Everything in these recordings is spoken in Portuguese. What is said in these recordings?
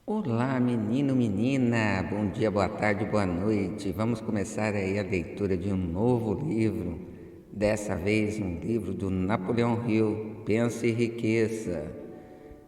Olá, menino, menina, bom dia, boa tarde, boa noite. Vamos começar aí a leitura de um novo livro, dessa vez um livro do Napoleão Hill, Pense e Enriqueça.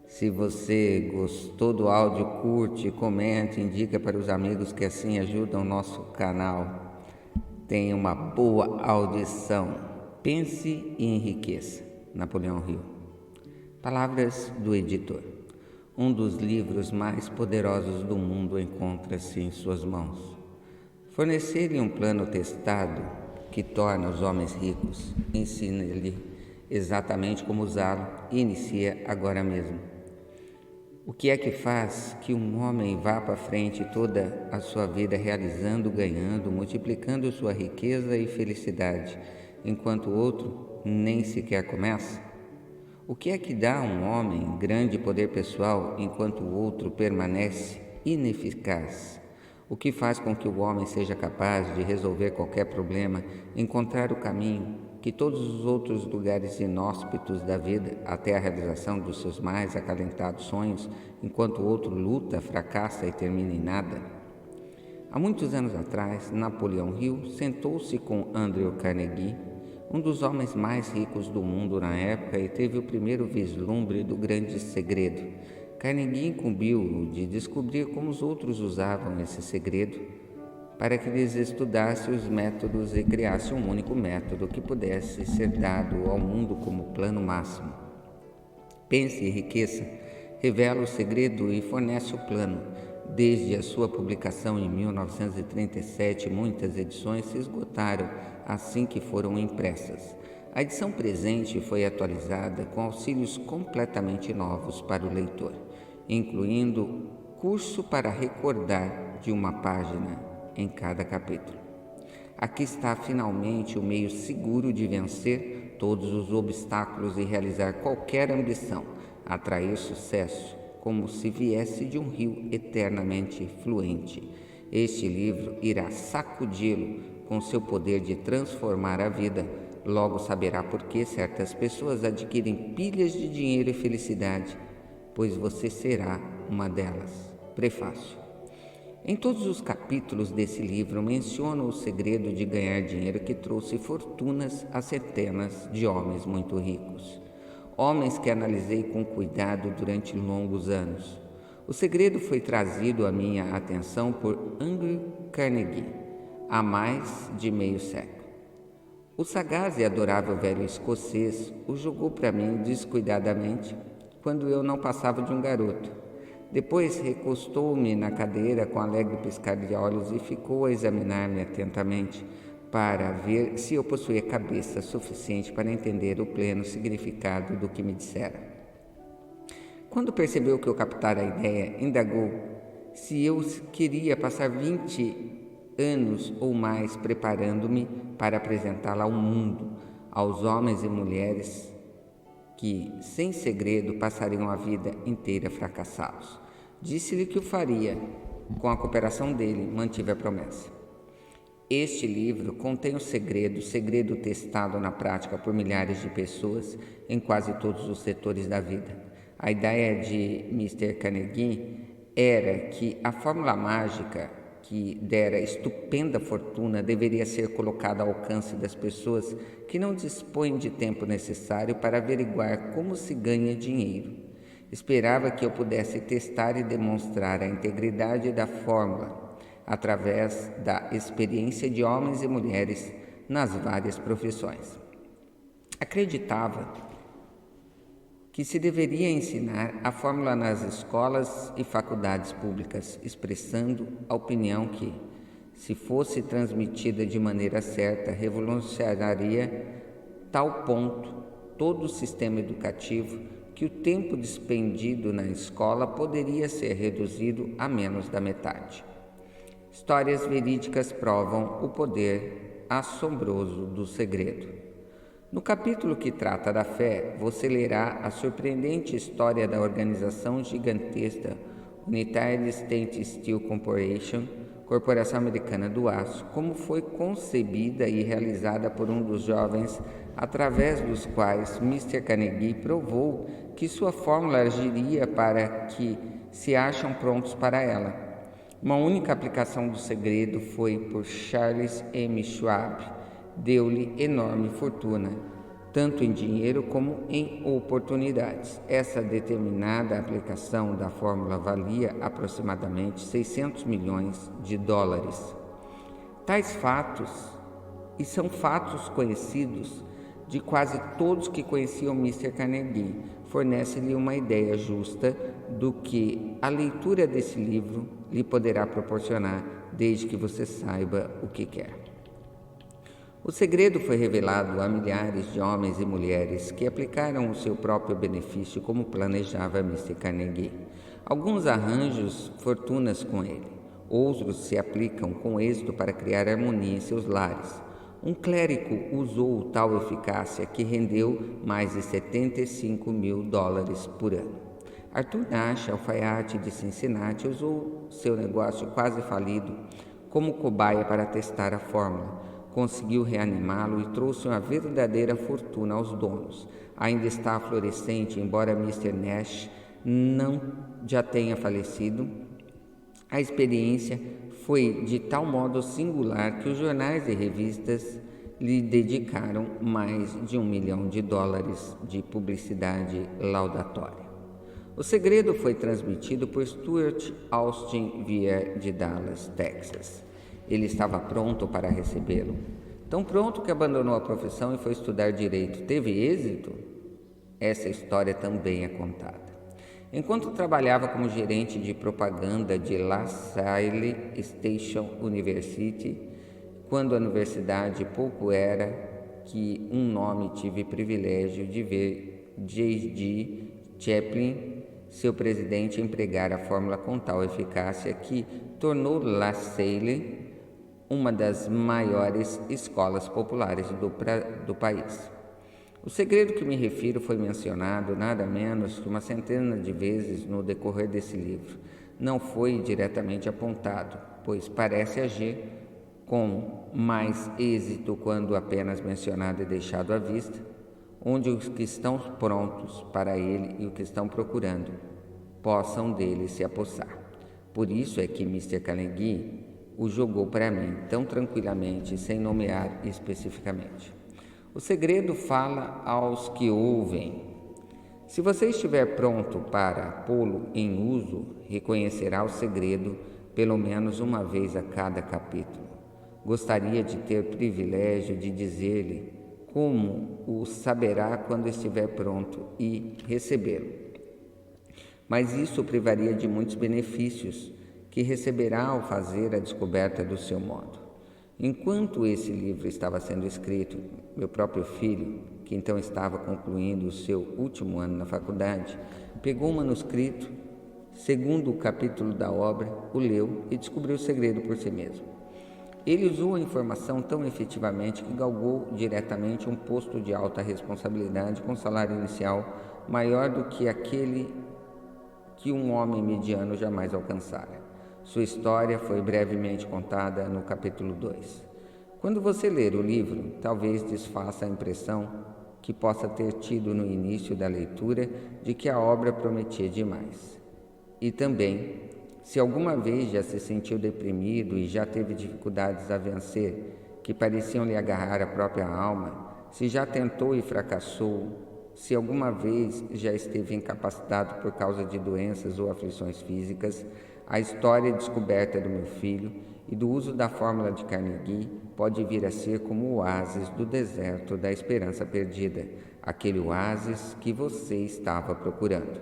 Se você gostou do áudio, curte, comente, indica para os amigos que assim ajudam o nosso canal. Tenha uma boa audição. Pense e Enriqueça, Napoleão Hill. Palavras do editor. Um dos livros mais poderosos do mundo encontra-se em suas mãos. Fornecer-lhe um plano testado que torna os homens ricos, ensina-lhe exatamente como usá-lo e inicia agora mesmo. O que é que faz que um homem vá para frente toda a sua vida realizando, ganhando, multiplicando sua riqueza e felicidade, enquanto o outro nem sequer começa? O que é que dá a um homem grande poder pessoal enquanto o outro permanece ineficaz? O que faz com que o homem seja capaz de resolver qualquer problema, encontrar o caminho que todos os outros lugares inóspitos da vida, até a realização dos seus mais acalentados sonhos, enquanto o outro luta, fracassa e termina em nada? Há muitos anos atrás, Napoleão Hill sentou-se com Andrew Carnegie, um dos homens mais ricos do mundo na época, e teve o primeiro vislumbre do grande segredo. Carnegie incumbiu-o de descobrir como os outros usavam esse segredo para que lhes estudasse os métodos e criasse um único método que pudesse ser dado ao mundo como plano máximo. Pense e Enriqueça revela o segredo e fornece o plano. Desde a sua publicação em 1937, muitas edições se esgotaram assim que foram impressas. A edição presente foi atualizada com auxílios completamente novos para o leitor, incluindo curso para recordar de uma página em cada capítulo. Aqui está finalmente o meio seguro de vencer todos os obstáculos e realizar qualquer ambição, atrair sucesso, como se viesse de um rio eternamente fluente. Este livro irá sacudi-lo com seu poder de transformar a vida. Logo saberá por que certas pessoas adquirem pilhas de dinheiro e felicidade, pois você será uma delas. Prefácio. Em todos os capítulos desse livro menciono o segredo de ganhar dinheiro que trouxe fortunas a centenas de homens muito ricos. Homens que analisei com cuidado durante longos anos. O segredo foi trazido à minha atenção por Andrew Carnegie há mais de meio século. O sagaz e adorável velho escocês o jogou para mim descuidadamente quando eu não passava de um garoto. Depois recostou-me na cadeira com alegre piscar de olhos e ficou a examinar-me atentamente para ver se eu possuía cabeça suficiente para entender o pleno significado do que me dissera. Quando percebeu que eu captara a ideia, indagou se eu queria passar 20 anos ou mais preparando-me para apresentá-la ao mundo, aos homens e mulheres que, sem segredo, passariam a vida inteira fracassados. Disse-lhe que o faria. Com a cooperação dele, mantive a promessa. Este livro contém o segredo testado na prática por milhares de pessoas em quase todos os setores da vida. A ideia de Mr. Carnegie era que a fórmula mágica que dera estupenda fortuna deveria ser colocada ao alcance das pessoas que não dispõem de tempo necessário para averiguar como se ganha dinheiro. Esperava que eu pudesse testar e demonstrar a integridade da fórmula através da experiência de homens e mulheres nas várias profissões. Acreditava que se deveria ensinar a fórmula nas escolas e faculdades públicas, expressando a opinião que, se fosse transmitida de maneira certa, revolucionaria tal ponto todo o sistema educativo que o tempo despendido na escola poderia ser reduzido a menos da metade. Histórias verídicas provam o poder assombroso do segredo. No capítulo que trata da fé, você lerá a surpreendente história da organização gigantesca United States Steel Corporation, Corporação Americana do Aço, como foi concebida e realizada por um dos jovens através dos quais Mr. Carnegie provou que sua fórmula agiria para que se acham prontos para ela. Uma única aplicação do segredo foi por Charles M. Schwab. Deu-lhe enorme fortuna, tanto em dinheiro como em oportunidades. Essa determinada aplicação da fórmula valia aproximadamente 600 milhões de dólares. Tais fatos, e são fatos conhecidos de quase todos que conheciam Mr. Carnegie, fornece-lhe uma ideia justa do que a leitura desse livro lhe poderá proporcionar, desde que você saiba o que quer. O segredo foi revelado a milhares de homens e mulheres que aplicaram o seu próprio benefício como planejava Mr. Carnegie. Alguns arranjam fortunas com ele, outros se aplicam com êxito para criar harmonia em seus lares. Um clérigo usou tal eficácia que rendeu mais de 75 mil dólares por ano. Arthur Nash, alfaiate de Cincinnati, usou seu negócio quase falido como cobaia para testar a fórmula. Conseguiu reanimá-lo e trouxe uma verdadeira fortuna aos donos. Ainda está florescente, embora Mr. Nash não já tenha falecido. A experiência foi de tal modo singular que os jornais e revistas lhe dedicaram mais de $1 milhão de publicidade laudatória. O segredo foi transmitido por Stuart Austin Vier de Dallas, Texas. Ele estava pronto para recebê-lo. Tão pronto que abandonou a profissão e foi estudar direito. Teve êxito? Essa história também é contada. Enquanto trabalhava como gerente de propaganda de La Salle Station University, quando a universidade pouco era que um nome, tive privilégio de ver J.D. Chaplin, seu presidente, empregar a fórmula com tal eficácia que tornou La Salle uma das maiores escolas populares do país. O segredo que me refiro foi mencionado nada menos que uma centena de vezes no decorrer desse livro. Não foi diretamente apontado, pois parece agir com mais êxito quando apenas mencionado e deixado à vista, onde os que estão prontos para ele e os que estão procurando possam dele se apossar. Por isso é que Mr. Carnegie o jogou para mim tão tranquilamente, sem nomear especificamente. O segredo fala aos que ouvem. Se você estiver pronto para pô-lo em uso, reconhecerá o segredo pelo menos uma vez a cada capítulo. Gostaria de ter o privilégio de dizer-lhe como o saberá quando estiver pronto e recebê-lo. Mas isso o privaria de muitos benefícios que receberá ao fazer a descoberta do seu modo. Enquanto esse livro estava sendo escrito, meu próprio filho, que então estava concluindo o seu último ano na faculdade, pegou um manuscrito, segundo o capítulo da obra, o leu e descobriu o segredo por si mesmo. Ele usou a informação tão efetivamente que galgou diretamente um posto de alta responsabilidade com salário inicial maior do que aquele que um homem mediano jamais alcançara. Sua história foi brevemente contada no capítulo 2. Quando você ler o livro, talvez desfaça a impressão que possa ter tido no início da leitura de que a obra prometia demais. E também, se alguma vez já se sentiu deprimido e já teve dificuldades a vencer que pareciam lhe agarrar a própria alma, se já tentou e fracassou, se alguma vez já esteve incapacitado por causa de doenças ou aflições físicas, a história e descoberta do meu filho e do uso da fórmula de Carnegie pode vir a ser como o oásis do deserto da esperança perdida, aquele oásis que você estava procurando.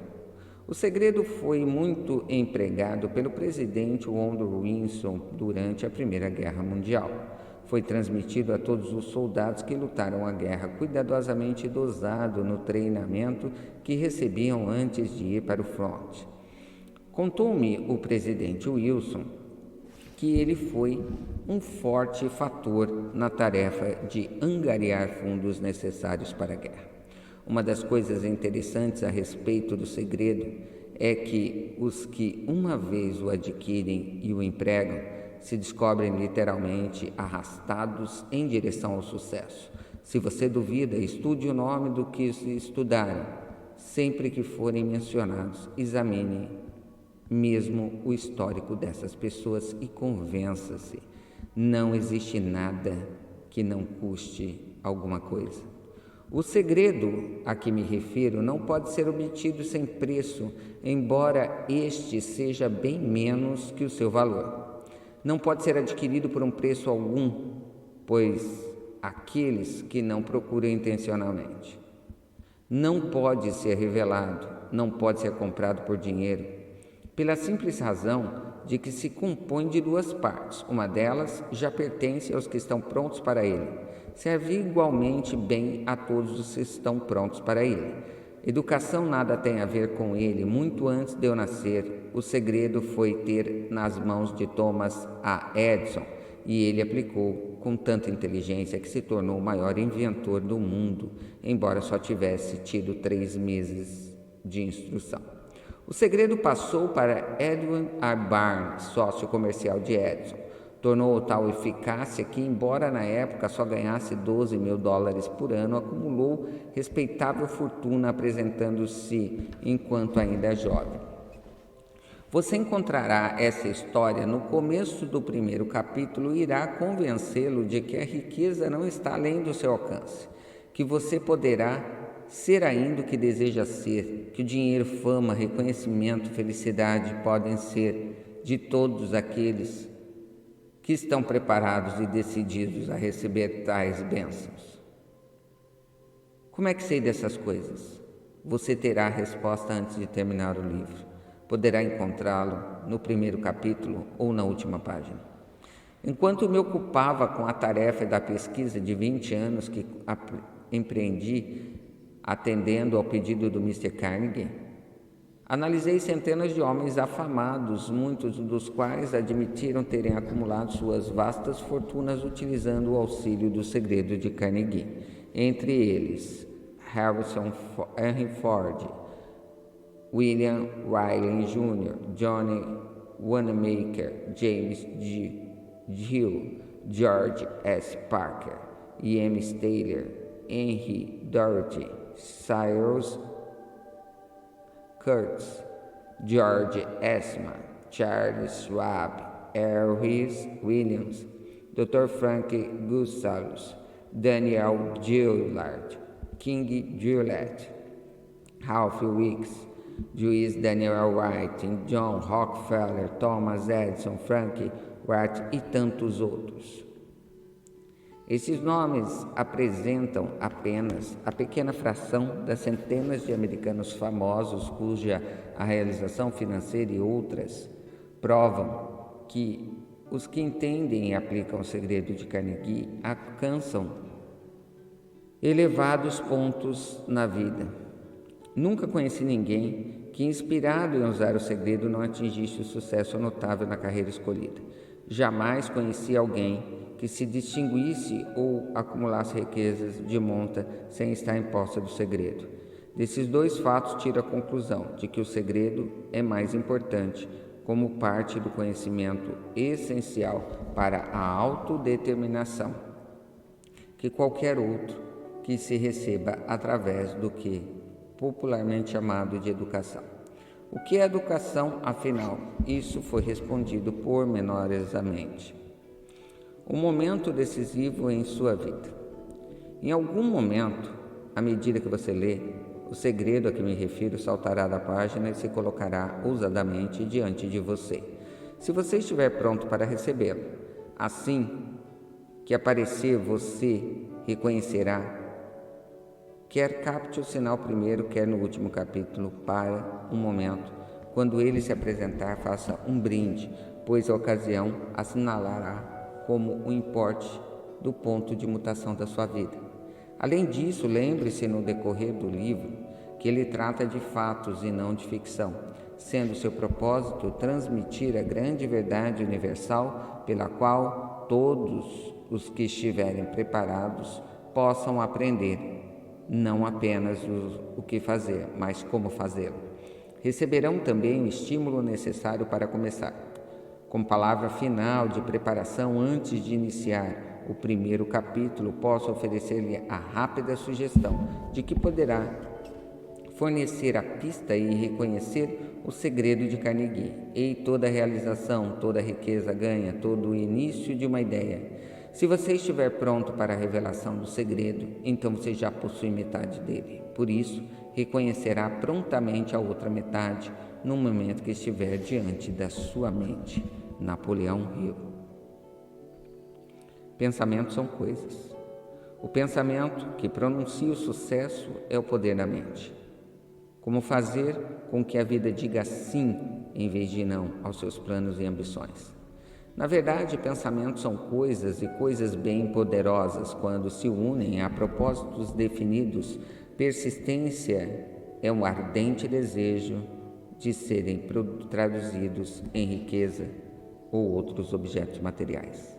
O segredo foi muito empregado pelo presidente Woodrow Wilson durante a Primeira Guerra Mundial. Foi transmitido a todos os soldados que lutaram a guerra, cuidadosamente dosado no treinamento que recebiam antes de ir para o fronte. Contou-me o presidente Wilson que ele foi um forte fator na tarefa de angariar fundos necessários para a guerra. Uma das coisas interessantes a respeito do segredo é que os que uma vez o adquirem e o empregam se descobrem literalmente arrastados em direção ao sucesso. Se você duvida, estude o nome do que estudaram. Sempre que forem mencionados, examine mesmo o histórico dessas pessoas e convença-se: não existe nada que não custe alguma coisa. O segredo a que me refiro não pode ser obtido sem preço, embora este seja bem menos que o seu valor. Não pode ser adquirido por um preço algum, pois aqueles que não procuram intencionalmente. Não pode ser revelado, não pode ser comprado por dinheiro, pela simples razão de que se compõe de duas partes. Uma delas já pertence aos que estão prontos para ele. Serve igualmente bem a todos os que estão prontos para ele. Educação nada tem a ver com ele. Muito antes de eu nascer, o segredo foi ter nas mãos de Thomas A. Edison, e ele aplicou com tanta inteligência que se tornou o maior inventor do mundo, embora só tivesse tido 3 meses de instrução. O segredo passou para Edwin R. Barnes, sócio comercial de Edison. Tornou tal eficácia que, embora na época só ganhasse $12 mil por ano, acumulou respeitável fortuna apresentando-se enquanto ainda é jovem. Você encontrará essa história no começo do primeiro capítulo e irá convencê-lo de que a riqueza não está além do seu alcance, que você poderá ser ainda o que deseja ser, que o dinheiro, fama, reconhecimento, felicidade podem ser de todos aqueles que estão preparados e decididos a receber tais bênçãos. Como é que sei dessas coisas? Você terá a resposta antes de terminar o livro. Poderá encontrá-lo no primeiro capítulo ou na última página. Enquanto me ocupava com a tarefa da pesquisa de 20 anos que empreendi, atendendo ao pedido do Mr. Carnegie, analisei centenas de homens afamados, muitos dos quais admitiram terem acumulado suas vastas fortunas utilizando o auxílio do segredo de Carnegie. Entre eles, Harrison Henry Ford, William Riley Jr., Johnny Wanamaker, James G. Hill, George S. Parker, James Taylor, Henry Doherty, Cyrus Kurtz, George Eastman, Charles Schwab, Rhys Williams, Dr. Frank Gustavus, Daniel Gillard, King Gillette, Ralph Wilkes, Juiz Daniel Wright, John Rockefeller, Thomas Edison, Frank Wright e tantos outros. Esses nomes apresentam apenas a pequena fração das centenas de americanos famosos cuja a realização financeira e outras provam que os que entendem e aplicam o segredo de Carnegie alcançam elevados pontos na vida. Nunca conheci ninguém que, inspirado em usar o segredo, não atingisse o sucesso notável na carreira escolhida. Jamais conheci alguém que se distinguisse ou acumulasse riquezas de monta sem estar em posse do segredo. Desses dois fatos, tiro a conclusão de que o segredo é mais importante como parte do conhecimento essencial para a autodeterminação que qualquer outro que se receba através do que popularmente chamado de educação. O que é educação, afinal? Isso foi respondido pormenorizamente. Um momento decisivo em sua vida. Em algum momento, à medida que você lê, o segredo a que me refiro saltará da página e se colocará ousadamente diante de você, se você estiver pronto para recebê-lo. Assim que aparecer, você reconhecerá, quer capte o sinal primeiro, quer no último capítulo, para um momento. Quando ele se apresentar, faça um brinde, pois a ocasião assinalará como o importe do ponto de mutação da sua vida. Além disso, lembre-se no decorrer do livro que ele trata de fatos e não de ficção, sendo seu propósito transmitir a grande verdade universal pela qual todos os que estiverem preparados possam aprender não apenas o que fazer, mas como fazê-lo. Receberão também o estímulo necessário para começar. Como palavra final de preparação antes de iniciar o primeiro capítulo, posso oferecer-lhe a rápida sugestão de que poderá fornecer a pista e reconhecer o segredo de Carnegie. Ei, toda realização, toda riqueza ganha, todo o início de uma ideia. Se você estiver pronto para a revelação do segredo, então você já possui metade dele. Por isso, reconhecerá prontamente a outra metade no momento que estiver diante da sua mente. Napoleão Hill. Pensamentos são coisas. O pensamento que pronuncia o sucesso é o poder da mente. Como fazer com que a vida diga sim em vez de não aos seus planos e ambições. Na verdade, pensamentos são coisas e coisas bem poderosas quando se unem a propósitos definidos. Persistência é um ardente desejo de serem traduzidos em riqueza ou outros objetos materiais.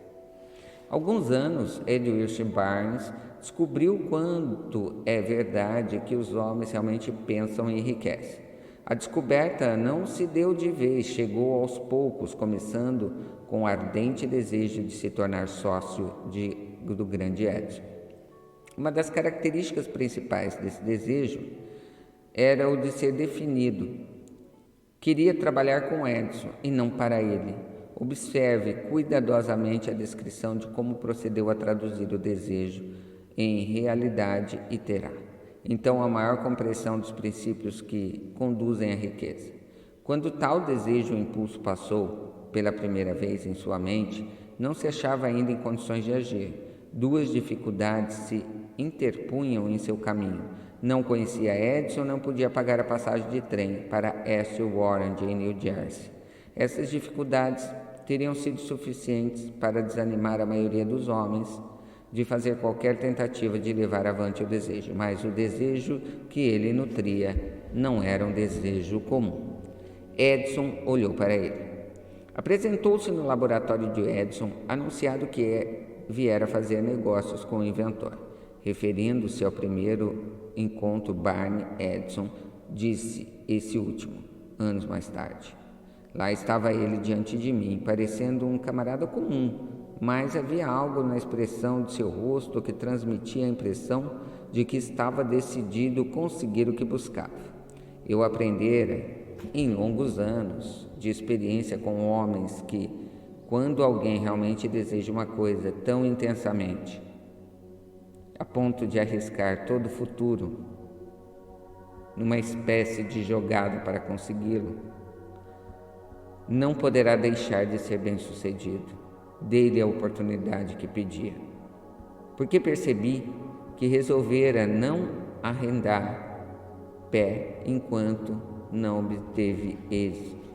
Há alguns anos, Edward Barnes descobriu quanto é verdade que os homens realmente pensam e enriquecem. A descoberta não se deu de vez, chegou aos poucos, começando com o ardente desejo de se tornar sócio do grande Edison. Uma das características principais desse desejo era o de ser definido. Queria trabalhar com Edison e não para ele. Observe cuidadosamente a descrição de como procedeu a traduzir o desejo em realidade e terá, então, a maior compreensão dos princípios que conduzem à riqueza. Quando tal desejo ou impulso passou pela primeira vez em sua mente, não se achava ainda em condições de agir. Duas dificuldades se interpunham em seu caminho. Não conhecia Edison, não podia pagar a passagem de trem para Esther Warren, em New Jersey. Essas dificuldades teriam sido suficientes para desanimar a maioria dos homens de fazer qualquer tentativa de levar avante o desejo, mas o desejo que ele nutria não era um desejo comum. Edison olhou para ele. Apresentou-se no laboratório de Edison, anunciado que viera fazer negócios com o inventor. Referindo-se ao primeiro encontro Barney-Edison, disse esse último, anos mais tarde. Lá estava ele diante de mim, parecendo um camarada comum, mas havia algo na expressão de seu rosto que transmitia a impressão de que estava decidido a conseguir o que buscava. Eu aprendera, em longos anos de experiência com homens, que, quando alguém realmente deseja uma coisa tão intensamente, a ponto de arriscar todo o futuro numa espécie de jogada para consegui-lo, não poderá deixar de ser bem-sucedido. Dei-lhe a oportunidade que pedia, porque percebi que resolvera não arrendar pé enquanto não obteve êxito.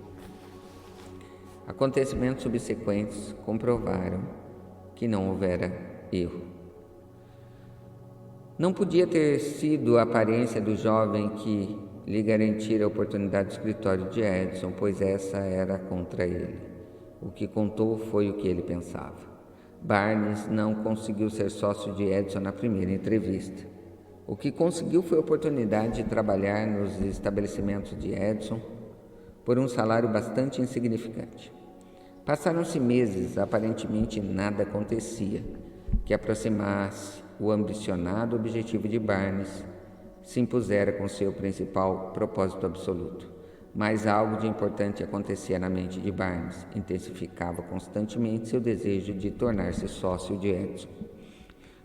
Acontecimentos subsequentes comprovaram que não houvera erro. Não podia ter sido a aparência do jovem que lhe garantira a oportunidade do escritório de Edison, pois essa era contra ele. O que contou foi o que ele pensava. Barnes não conseguiu ser sócio de Edison na primeira entrevista. O que conseguiu foi a oportunidade de trabalhar nos estabelecimentos de Edison por um salário bastante insignificante. Passaram-se meses, aparentemente nada acontecia que aproximasse o ambicionado objetivo de Barnes, se impusera com seu principal propósito absoluto. Mas algo de importante acontecia na mente de Barnes, intensificava constantemente seu desejo de tornar-se sócio de Edison.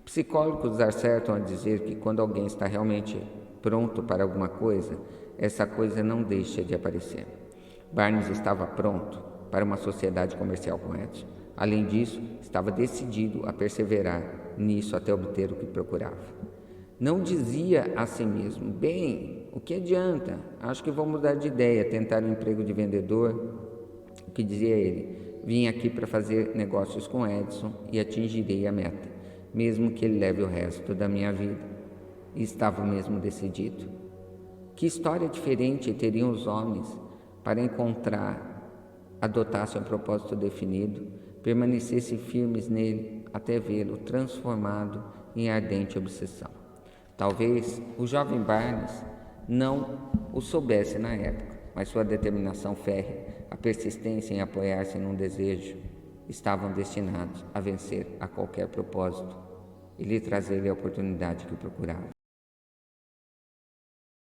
Psicólogos acertam a dizer que quando alguém está realmente pronto para alguma coisa, essa coisa não deixa de aparecer. Barnes estava pronto para uma sociedade comercial com Edison. Além disso, estava decidido a perseverar nisso até obter o que procurava. Não dizia a si mesmo: bem, o que adianta? Acho que vou mudar de ideia, tentar um emprego de vendedor. O que dizia ele? Vim aqui para fazer negócios com Edison e atingirei a meta, mesmo que ele leve o resto da minha vida. E estava mesmo decidido. Que história diferente teriam os homens para adotassem um propósito definido, permanecessem firmes nele até vê-lo transformado em ardente obsessão. Talvez o jovem Barnes não o soubesse na época, mas sua determinação férrea, a persistência em apoiar-se num desejo, estavam destinados a vencer a qualquer propósito e lhe trazer a oportunidade que procurava.